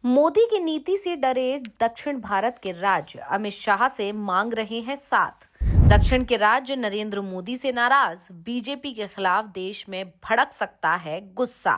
मोदी की नीति से डरे दक्षिण भारत के राज्य अमित शाह से मांग रहे हैं साथ। दक्षिण के राज्य नरेंद्र मोदी से नाराज, बीजेपी के खिलाफ देश में भड़क सकता है गुस्सा।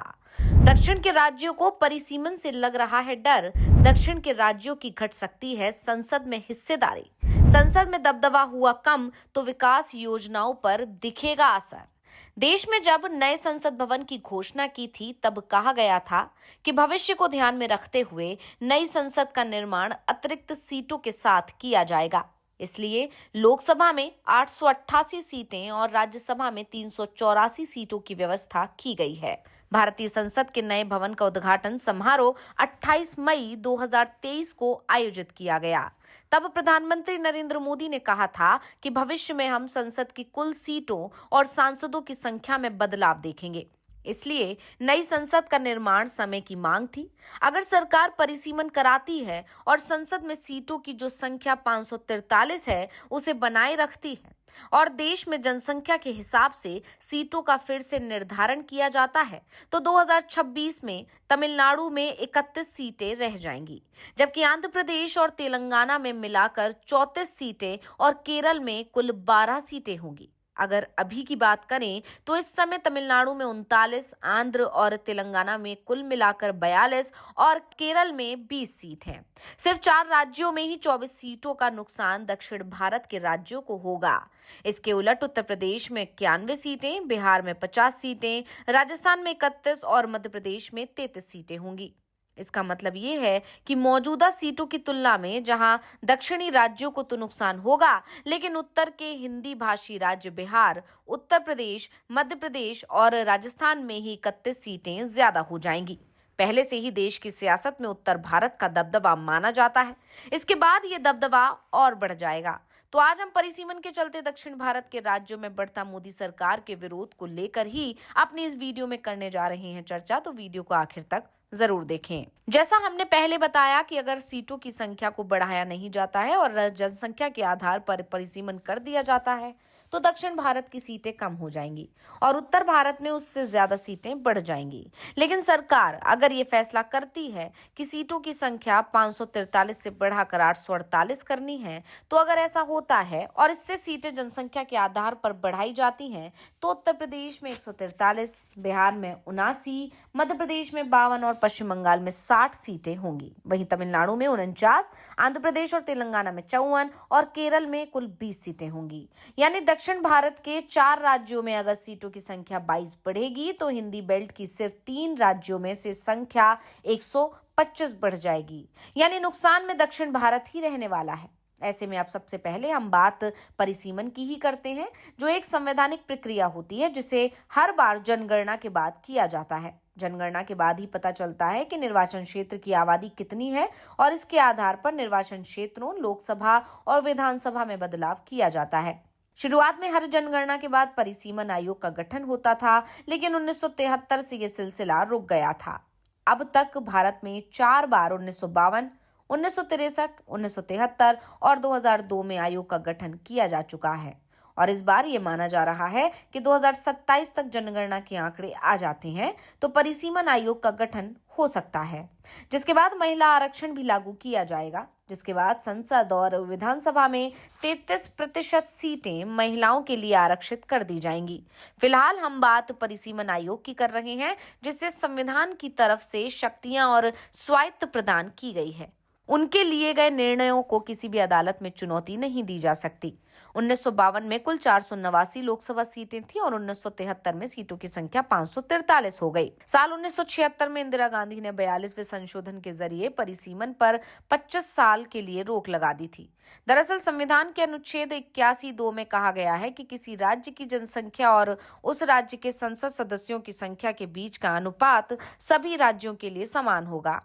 दक्षिण के राज्यों को परिसीमन से लग रहा है डर। दक्षिण के राज्यों की घट सकती है संसद में हिस्सेदारी। संसद में दबदबा हुआ कम तो विकास योजनाओं पर दिखेगा असर। देश में जब नए संसद भवन की घोषणा की थी तब कहा गया था कि भविष्य को ध्यान में रखते हुए नई संसद का निर्माण अतिरिक्त सीटों के साथ किया जाएगा। इसलिए लोकसभा में 888 सीटें और राज्यसभा में 384 सीटों की व्यवस्था की गई है। भारतीय संसद के नए भवन का उद्घाटन समारोह 28 मई 2023 को आयोजित किया गया। तब प्रधानमंत्री नरेंद्र मोदी ने कहा था कि भविष्य में हम संसद की कुल सीटों और सांसदों की संख्या में बदलाव देखेंगे। इसलिए नई संसद का निर्माण समय की मांग थी। अगर सरकार परिसीमन कराती है और संसद में सीटों की जो संख्या 543 है उसे बनाए रखती है और देश में जनसंख्या के हिसाब से सीटों का फिर से निर्धारण किया जाता है तो 2026 में तमिलनाडु में 31 सीटें रह जाएंगी, जबकि आंध्र प्रदेश और तेलंगाना में मिलाकर 34 सीटें और केरल में कुल 12 सीटें होंगी। अगर अभी की बात करें तो इस समय तमिलनाडु में 39, आंध्र और तेलंगाना में कुल मिलाकर 42 और केरल में 20 सीट हैं। सिर्फ 4 राज्यों में ही 24 सीटों का नुकसान दक्षिण भारत के राज्यों को होगा। इसके उलट उत्तर प्रदेश में 91 सीटें, बिहार में 50 सीटें, राजस्थान में 31 और मध्य प्रदेश में 33 सीटें होंगी। इसका मतलब ये है कि मौजूदा सीटों की तुलना में जहां दक्षिणी राज्यों को तो नुकसान होगा, लेकिन उत्तर के हिंदी भाषी राज्य बिहार, उत्तर प्रदेश, मध्य प्रदेश और राजस्थान में ही 31 सीटें ज्यादा हो जाएंगी। पहले से ही देश की सियासत में उत्तर भारत का दबदबा माना जाता है। इसके बाद ये दबदबा और बढ़ जाएगा। तो आज हम परिसीमन के चलते दक्षिण भारत के राज्यों में बढ़ता मोदी सरकार के विरोध को लेकर ही अपनी इस वीडियो में करने जा रहे हैं चर्चा, तो वीडियो को आखिर तक जरूर देखें। जैसा हमने पहले बताया कि अगर सीटों की संख्या को बढ़ाया नहीं जाता है और जनसंख्या के आधार पर परिसीमन कर दिया जाता है तो दक्षिण भारत की सीटें कम हो जाएंगी और उत्तर भारत में उससे ज्यादा सीटें बढ़ जाएंगी। लेकिन सरकार अगर ये फैसला करती है कि सीटों की संख्या 543 से बढ़ाकर 848 करनी है, तो अगर ऐसा होता है और इससे सीटें जनसंख्या के आधार पर बढ़ाई जाती हैं तो उत्तर प्रदेश में 143, बिहार में 79, मध्य प्रदेश में 52 और पश्चिम बंगाल में 60 सीटें होंगी। वहीं तमिलनाडु में 49, आंध्र प्रदेश और तेलंगाना में 54 और केरल में कुल 20 सीटें होंगी। यानी दक्षिण भारत के 4 राज्यों में अगर सीटों की संख्या 22 बढ़ेगी तो हिंदी बेल्ट की सिर्फ 3 राज्यों में से संख्या 125 बढ़ जाएगी। यानी नुकसान में दक्षिण भारत ही रहने वाला है। ऐसे में अब सबसे पहले हम बात परिसीमन की ही करते हैं, जो एक संवैधानिक प्रक्रिया होती है जिसे हर बार जनगणना के बाद किया जाता है। जनगणना के बाद ही पता चलता है कि निर्वाचन क्षेत्र की आबादी कितनी है और इसके आधार पर निर्वाचन क्षेत्रों, लोकसभा और विधानसभा में बदलाव किया जाता है। शुरुआत में हर जनगणना के बाद परिसीमन आयोग का गठन होता था, लेकिन 1973 से यह सिलसिला रुक गया था। अब तक भारत में 4 बार 1952, 1963, 1973 और 2002 में आयोग का गठन किया जा चुका है और इस बार ये माना जा रहा है कि 2027 तक जनगणना के आंकड़े आ जाते हैं तो परिसीमन आयोग का गठन हो सकता है, जिसके बाद महिला आरक्षण भी लागू किया जाएगा। जिसके बाद संसद और विधानसभा में 33% सीटें महिलाओं के लिए आरक्षित कर दी जाएंगी। फिलहाल हम बात परिसीमन आयोग की कर रहे हैं, जिससे संविधान की तरफ से शक्तियां और स्वायत्त प्रदान की गई है। उनके लिए गए निर्णयों को किसी भी अदालत में चुनौती नहीं दी जा सकती। 1952 में कुल 489 लोकसभा सीटें थी और 1973 में सीटों की संख्या 543 हो गई। साल 1976 में इंदिरा गांधी ने 42वें संशोधन के जरिए परिसीमन पर 25 साल के लिए रोक लगा दी थी। दरअसल संविधान के अनुच्छेद 81(2) में कहा गया है कि किसी राज्य की जनसंख्या और उस राज्य के संसद सदस्यों की संख्या के बीच का अनुपात सभी राज्यों के लिए समान होगा।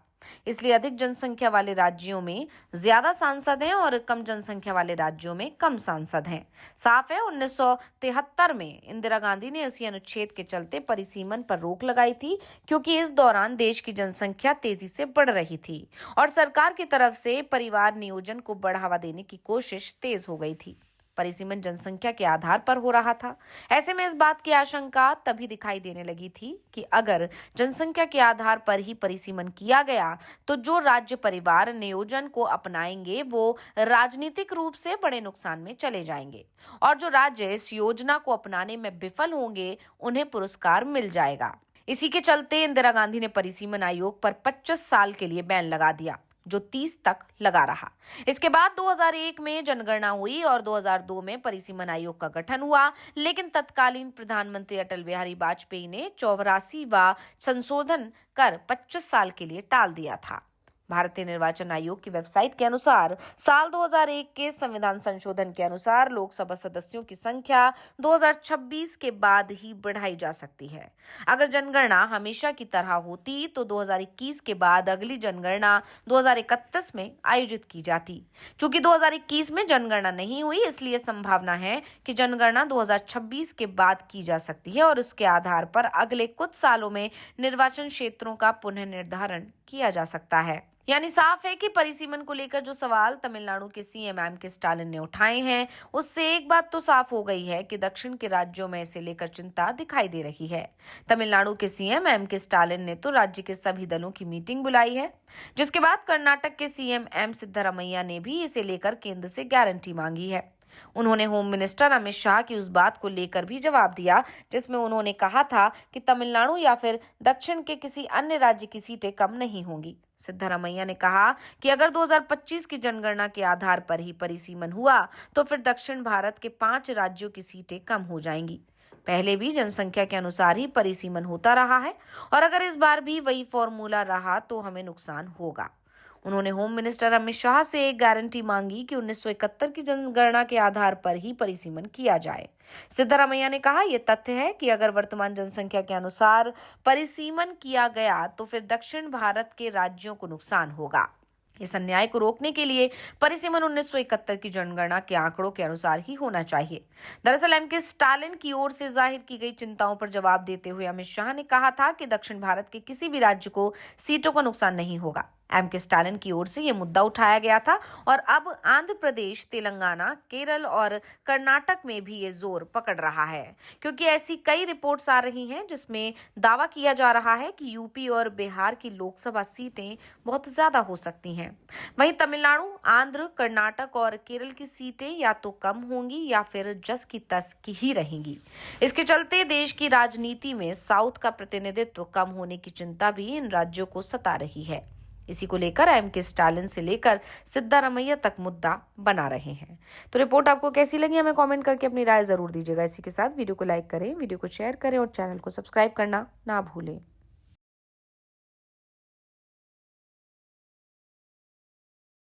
इसलिए अधिक जनसंख्या वाले राज्यों में ज्यादा सांसद हैं और कम जनसंख्या वाले राज्यों में कम सांसद हैं। साफ है, 1973 में इंदिरा गांधी ने इसी अनुच्छेद के चलते परिसीमन पर रोक लगाई थी, क्योंकि इस दौरान देश की जनसंख्या तेजी से बढ़ रही थी और सरकार की तरफ से परिवार नियोजन को बढ़ावा देने की कोशिश तेज हो गई थी। परिसीमन जनसंख्या के आधार पर हो रहा था। ऐसे में इस बात की आशंका तभी दिखाई देने लगी थी कि अगर जनसंख्या के आधार पर ही परिसीमन किया गया तो जो राज्य परिवार नियोजन को अपनाएंगे वो राजनीतिक रूप से बड़े नुकसान में चले जाएंगे, और जो राज्य इस योजना को अपनाने में विफल होंगे उन्हें पुरस्कार मिल जाएगा। इसी के चलते इंदिरा गांधी ने परिसीमन आयोग पर 25 साल के लिए बैन लगा दिया, जो 30 तक लगा रहा। इसके बाद 2001 में जनगणना हुई और 2002 में परिसीमन आयोग का गठन हुआ, लेकिन तत्कालीन प्रधानमंत्री अटल बिहारी वाजपेयी ने 84वां संशोधन कर 25 साल के लिए टाल दिया था। भारतीय निर्वाचन आयोग की वेबसाइट के अनुसार साल 2001 के संविधान संशोधन के अनुसार लोकसभा सदस्यों की संख्या 2026 के बाद ही बढ़ाई जा सकती है। अगर जनगणना हमेशा की तरह होती तो 2021 के बाद अगली जनगणना 2031 में आयोजित की जाती। चूंकि 2021 में जनगणना नहीं हुई, इसलिए संभावना है कि जनगणना 2026 के बाद की जा सकती है और उसके आधार पर अगले कुछ सालों में निर्वाचन क्षेत्रों का पुनर्निर्धारण किया जा सकता है। यानी साफ है कि परिसीमन को लेकर जो सवाल तमिलनाडु के सीएम एम.के. स्टालिन ने उठाए हैं, उससे एक बात तो साफ हो गई है कि दक्षिण के राज्यों में इसे लेकर चिंता दिखाई दे रही है। तमिलनाडु के सीएम एम.के. स्टालिन ने तो राज्य के सभी दलों की मीटिंग बुलाई है, जिसके बाद कर्नाटक के सीएम एम. सिद्धरामैया ने भी इसे लेकर केंद्र से गारंटी मांगी है। उन्होंने होम मिनिस्टर अमित शाह की उस बात को लेकर भी जवाब दिया जिसमें उन्होंने कहा था कि तमिलनाडु या फिर दक्षिण के किसी अन्य राज्य की सीटें कम नहीं होंगी। सिद्धरामैया ने कहा कि अगर 2025 की जनगणना के आधार पर ही परिसीमन हुआ तो फिर दक्षिण भारत के 5 राज्यों की सीटें कम हो जाएंगी। पहले भी जनसंख्या के अनुसार ही परिसीमन होता रहा है और अगर इस बार भी वही फॉर्मूला रहा तो हमें नुकसान होगा। उन्होंने होम मिनिस्टर अमित शाह से एक गारंटी मांगी कि 1971 की जनगणना के आधार पर ही परिसीमन किया जाए। सिद्धरामैया ने कहा, यह तथ्य है कि अगर वर्तमान जनसंख्या के अनुसार परिसीमन किया गया तो फिर दक्षिण भारत के राज्यों को नुकसान होगा। इस अन्याय को रोकने के लिए परिसीमन 1971 की जनगणना के आंकड़ों के अनुसार ही होना चाहिए। दरअसल एम.के. स्टालिन की ओर से जाहिर की गई चिंताओं पर जवाब देते हुए अमित शाह ने कहा था कि दक्षिण भारत के किसी भी राज्य को सीटों का नुकसान नहीं होगा। एम.के. स्टालिन की ओर से यह मुद्दा उठाया गया था और अब आंध्र प्रदेश, तेलंगाना, केरल और कर्नाटक में भी ये जोर पकड़ रहा है, क्योंकि ऐसी कई रिपोर्ट्स आ रही हैं जिसमें दावा किया जा रहा है कि यूपी और बिहार की लोकसभा सीटें बहुत ज्यादा हो सकती हैं। वहीं तमिलनाडु, आंध्र, कर्नाटक और केरल की सीटें या तो कम होंगी या फिर जस की तस की ही रहेंगी। इसके चलते देश की राजनीति में साउथ का प्रतिनिधित्व कम होने की चिंता भी इन राज्यों को सता रही है। इसी को लेकर एम.के. स्टालिन से लेकर सिद्धरामैया तक मुद्दा बना रहे हैं। तो रिपोर्ट आपको कैसी लगी हमें कमेंट करके अपनी राय जरूर दीजिएगा। इसी के साथ वीडियो को लाइक करें, वीडियो को शेयर करें और चैनल को सब्सक्राइब करना ना भूलें।